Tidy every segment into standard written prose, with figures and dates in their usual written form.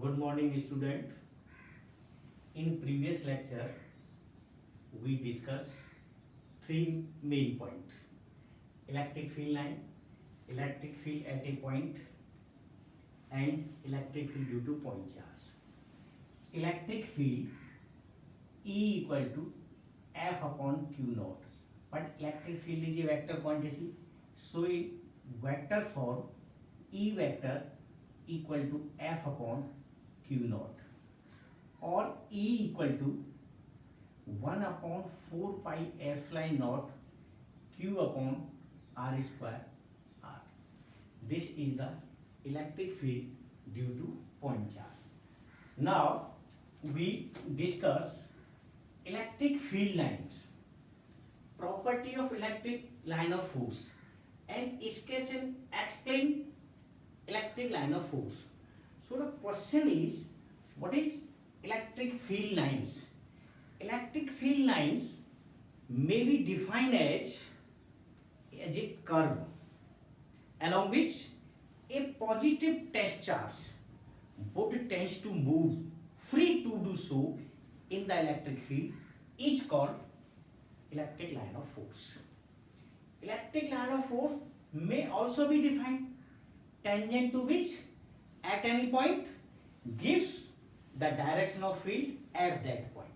Good morning, student. In previous lecture, we discussed three main points: electric field line, electric field at a point, and electric field due to point charge. Electric field E equal to F upon Q naught. But electric field is a vector quantity, so in vector form, E vector equal to F upon Q naught, or E equal to 1 upon 4 pi epsilon naught Q upon R square R. This is the electric field due to point charge. Now we discuss electric field lines, property of electric line of force, and sketch and explain electric line of force. So the question is, what is electric field lines? Electric field lines may be defined as a curve along which a positive test charge would tends to move free to do so in the electric field is called electric line of force. Electric line of force may also be defined tangent to which at any point gives the direction of field at that point.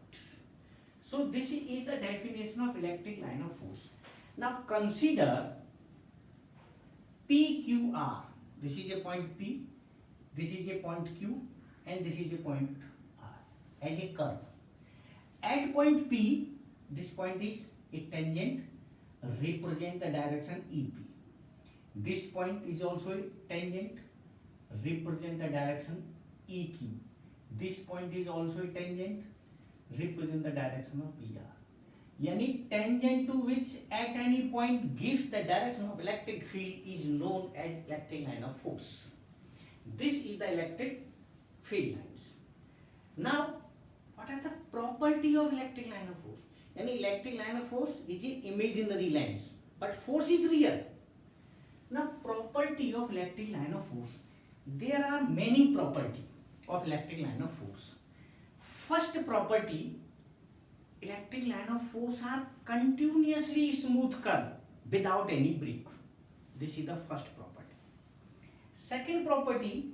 So this is the definition of electric line of force. Now consider PQR. This is a point P, this is a point Q, and this is a point R as a curve. At point P, this point is a tangent, represent the direction EP. This point is also a tangent, represent the direction EQ. This point is also a tangent, represent the direction of PR. Yani tangent to which at any point gives the direction of electric field is known as electric line of force. This is the electric field lines. Now, what are the property of electric line of force? Yani electric line of force is a imaginary lines, but force is real. Now, property of electric line of force. There are many property of electric line of force. First property, electric line of force are continuously smooth curve without any break. This is the first property. Second property,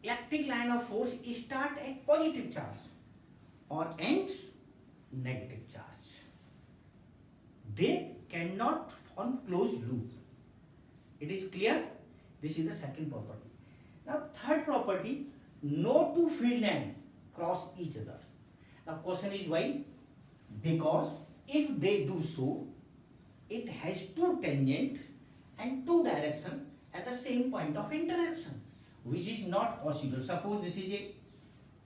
electric line of force start at positive charge or ends negative charge. They cannot form closed loop. It is clear? This is the second property. Now third property, no two field line cross each other. Now question is why? Because if they do so, it has two tangent and two direction at the same point of interaction, which is not possible. Suppose this is a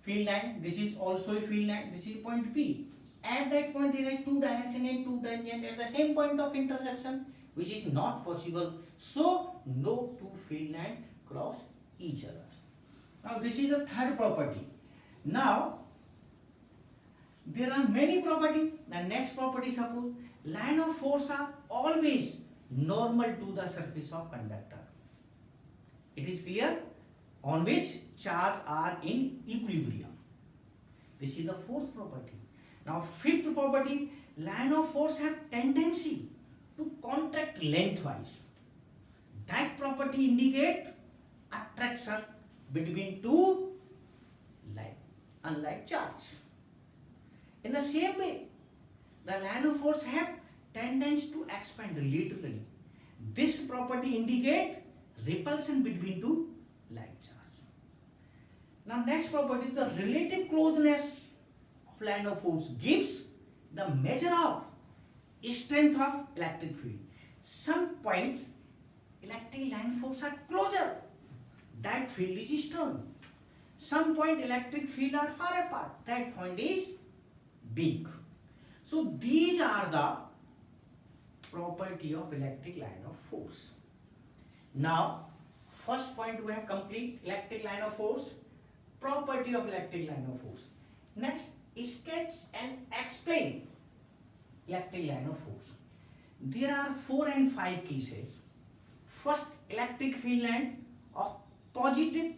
field line, this is also a field line, this is point P. At that point there are two direction and two tangent at the same point of intersection, which is not possible. So no two field line cross each other. Now this is the third property. Now there are many property. The next property, suppose line of force are always normal to the surface of conductor. It is clear? On which charge are in equilibrium. This is the fourth property. Now fifth property, line of force have tendency to contract lengthwise. That property indicate attraction between two unlike charge. In the same way, the line of force have tendency to expand laterally. This property indicate repulsion between two like charge. Now next property, the relative closeness of line of force gives the measure of strength of electric field. Some points electric line force are closer, that field is strong. Some point electric field are far apart, that point is big. So these are the property of electric line of force. Now first point we have complete electric line of force, property of electric line of force. Next, sketch and explain electric line of force. There are 4 and 5 cases. First, electric field line of positive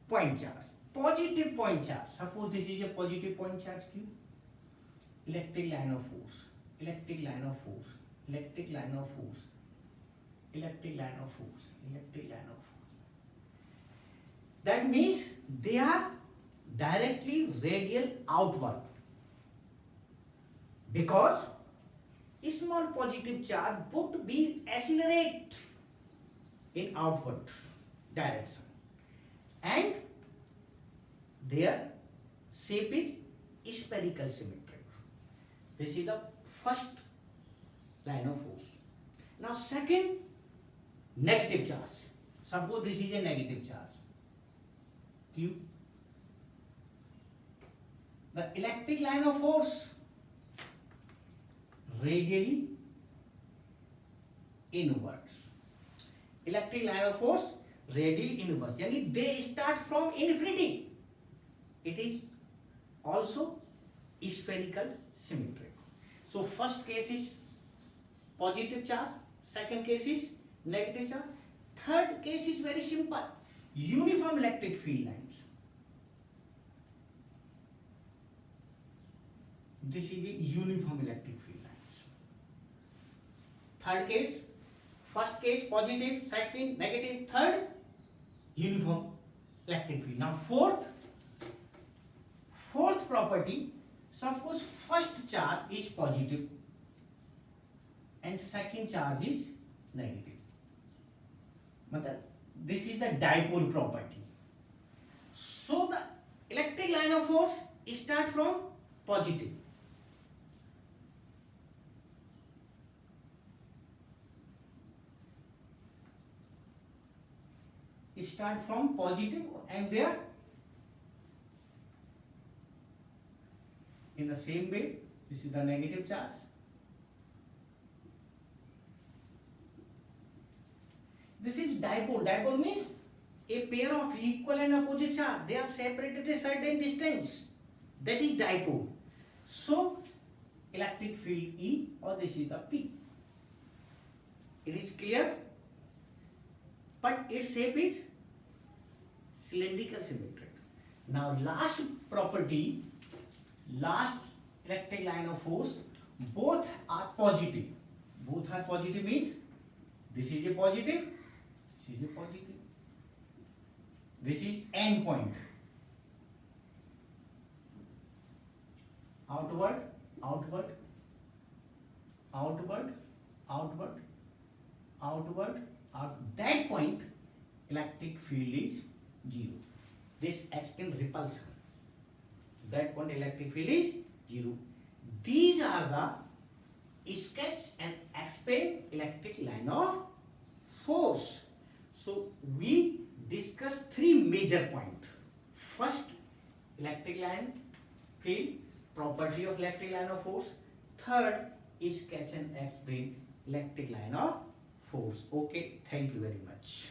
point charge. positive point charge. Suppose this is a positive point charge Q. Electric line of force, electric line of force, electric line of force, electric line of force, electric line of force. That means they are directly radial outward, because a small positive charge would be accelerate in outward direction, and their shape is spherical symmetric. This is the first line of force. Now second, negative charge. Suppose this is a negative charge Q. The electric line of force radially inwards. Electric line of force radially inwards. Yani they start from infinity. It is also spherical symmetric. So first case is positive charge, second case is negative charge, third case is very simple. Uniform electric field lines. This is a uniform electric field lines. Third case, first case positive, second negative, third uniform electric field. Now fourth property, suppose first charge is positive and second charge is negative. This is the dipole property. So the electric line of force start from positive. Start from positive, and there in the same way, this is the negative charge. This is dipole. Dipole means a pair of equal and opposite charge. They are separated a certain distance. That is dipole. So electric field E, or this is the P. It is clear? But its shape is cylindrical symmetric. Now last property, last electric line of force, both are positive. Both are positive means this is a positive, this is a positive. This is end point. Outward, outward, outward, outward, outward. At that point, electric field is 0. This explains repulsion. That point, electric field is 0. These are the sketch and explain electric line of force. So we discuss three major points. First, electric line field, property of electric line of force. Third, sketch and explain electric line of force. Okay, thank you very much.